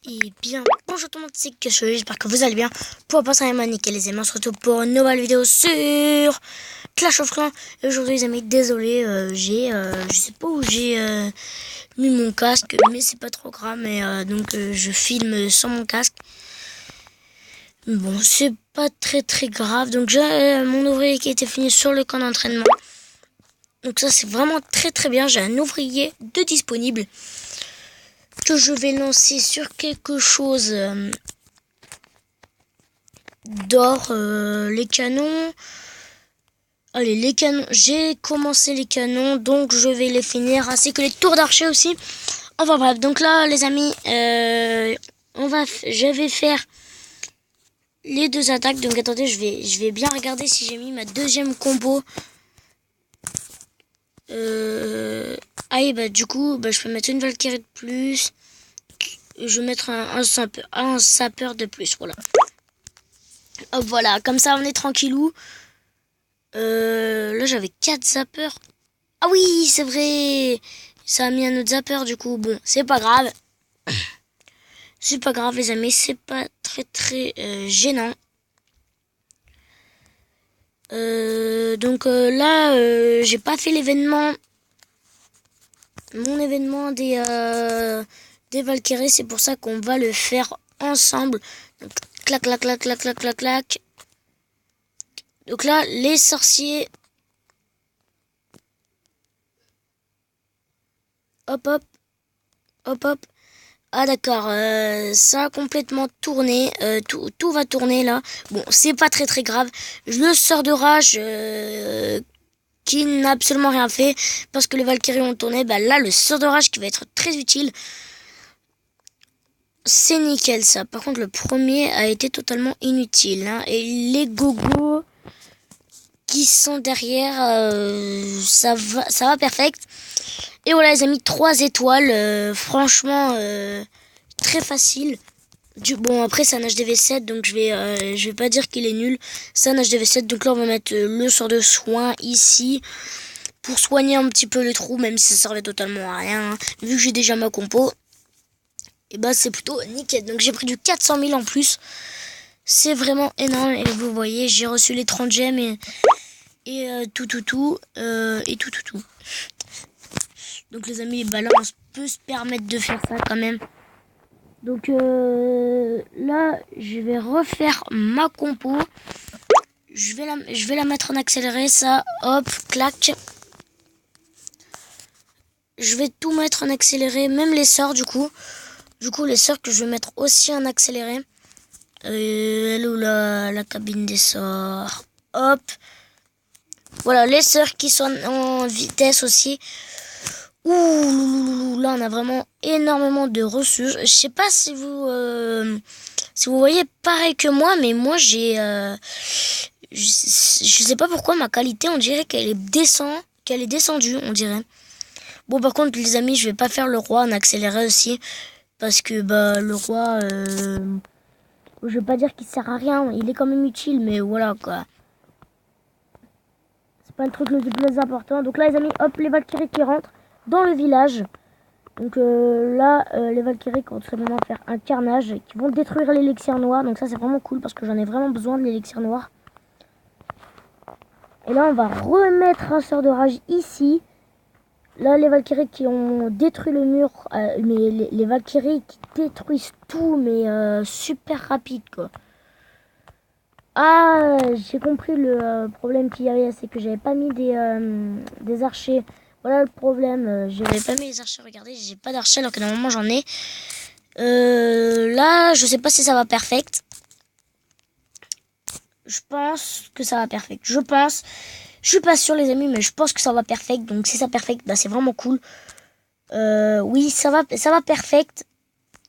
Et bien, bonjour tout le monde, c'est Kesho, j'espère que vous allez bien. Pour passer à nickel les amis, on se retrouve pour une nouvelle vidéo sur Clash of Clans. Et aujourd'hui les amis, désolé, je sais pas où j'ai mis mon casque, mais c'est pas trop grave. Mais donc je filme sans mon casque. Bon, c'est pas très grave. Donc j'ai mon ouvrier qui a été fini sur le camp d'entraînement. Donc ça c'est vraiment très bien, j'ai un ouvrier de disponible que je vais lancer sur quelque chose d'or, les canons. Allez, les canons, j'ai commencé les canons, donc je vais les finir, ainsi que les tours d'archer aussi. Enfin bref, donc là les amis, je vais faire les deux attaques. Donc attendez, je vais bien regarder si j'ai mis ma deuxième combo. Ah oui, bah du coup, je peux mettre une Valkyrie de plus. Je vais mettre un sapeur de plus, voilà. Hop, voilà, comme ça on est tranquillou. Là j'avais 4 zappeurs. Ah oui, c'est vrai. Ça a mis un autre zapper du coup. Bon, c'est pas grave. C'est pas grave les amis, c'est pas très gênant. Donc là, j'ai pas fait l'événement. Mon événement des Valkyries, c'est pour ça qu'on va le faire ensemble. Donc, clac. Donc là, les sorciers. Hop. Ah d'accord, ça a complètement tourné, tout va tourner là. Bon, c'est pas très grave. Le sort de rage qui n'a absolument rien fait parce que les Valkyries ont tourné. Bah là, le sort de rage qui va être très utile. C'est nickel ça. Par contre, le premier a été totalement inutile. Hein. Et les gogos qui sont derrière, ça va perfect. Et voilà les amis, 3 étoiles, franchement très facile. Bon après c'est un HDV7 donc je vais pas dire qu'il est nul. C'est un HDV7 donc là on va mettre le sort de soin ici pour soigner un petit peu les trous, même si ça servait totalement à rien. Hein. Vu que j'ai déjà ma compo, et bah c'est plutôt nickel. Donc j'ai pris du 400 000 en plus. C'est vraiment énorme et vous voyez j'ai reçu les 30 gemmes et tout. Donc les amis, bah là on peut se permettre de faire ça quand même. Donc là je vais refaire ma compo. Je vais la mettre en accéléré, ça, hop, clac. Je vais tout mettre en accéléré, même les sorts du coup. Du coup les sorts que je vais mettre aussi en accéléré. Elle est où la cabine des sorts? Hop. Voilà, les sorts qui sont en vitesse aussi. Ouh, là on a vraiment énormément de ressources. Je sais pas si vous voyez pareil que moi, mais moi j'ai je sais pas pourquoi ma qualité on dirait qu'elle est descendue, on dirait. Bon par contre les amis, je vais pas faire le roi en accéléré aussi parce que bah le roi je vais pas dire qu'il sert à rien, il est quand même utile mais voilà quoi. C'est pas le truc le plus important. Donc là les amis, hop, les Valkyries qui rentrent dans le village. Donc là, les Valkyries vont tout simplement faire un carnage qui vont détruire l'élixir noir. Donc ça c'est vraiment cool parce que j'en ai vraiment besoin de l'élixir noir. Et là on va remettre un sort de rage ici. Là les Valkyries qui ont détruit le mur, mais les Valkyries qui détruisent tout, mais super rapide quoi. Ah, j'ai compris le problème qu'il y avait, c'est que j'avais pas mis des archers. Voilà le problème, j'avais pas mis les archers, regardez, j'ai pas d'archers alors que normalement j'en ai. Là, je sais pas si ça va perfect. Je pense que ça va perfect. Je pense. Je suis pas sûr les amis, mais je pense que ça va perfect. Donc si ça perfect, bah c'est vraiment cool. Oui, ça va perfect.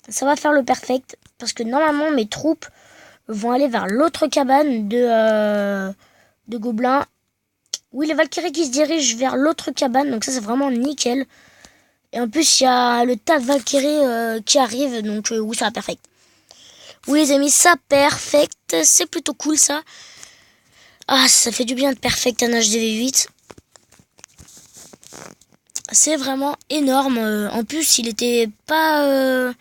Ça va faire le perfect. Parce que normalement mes troupes vont aller vers l'autre cabane de gobelins. Oui, les Valkyries qui se dirigent vers l'autre cabane. Donc ça c'est vraiment nickel. Et en plus il y a le tas de Valkyries qui arrivent. Donc oui, ça va perfect. Oui les amis, ça perfect. C'est plutôt cool ça. Ah, ça fait du bien de perfect un HDV8. C'est vraiment énorme. En plus, il était pas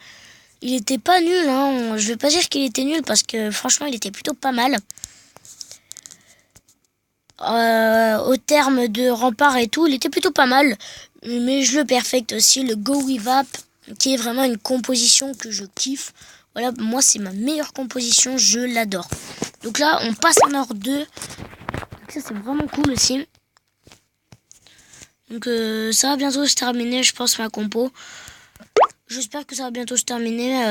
il était pas nul, hein. Je vais pas dire qu'il était nul parce que franchement, il était plutôt pas mal. Au terme de rempart et tout, il était plutôt pas mal. Mais je le perfecte aussi, le Go With Up, qui est vraiment une composition que je kiffe. Voilà, moi c'est ma meilleure composition, je l'adore. Donc là, on passe en or 2. Donc ça c'est vraiment cool aussi. Donc ça va bientôt se terminer, je pense, ma compo. J'espère que ça va bientôt se terminer.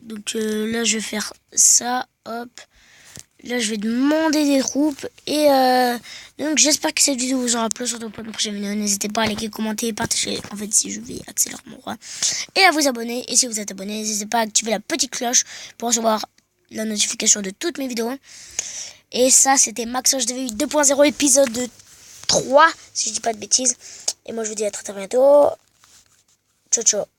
Donc là, je vais faire ça, hop. Là, je vais demander des troupes. Et donc, j'espère que cette vidéo vous aura plu. Surtout pour une prochaine vidéo. N'hésitez pas à liker, commenter et partager. En fait, si je vais accélérer mon roi. Et à vous abonner. Et si vous êtes abonné, n'hésitez pas à activer la petite cloche pour recevoir la notification de toutes mes vidéos. Et ça, c'était Max HDVU 2.0 épisode 3. Si je dis pas de bêtises. Et moi, je vous dis à très bientôt. Ciao, ciao.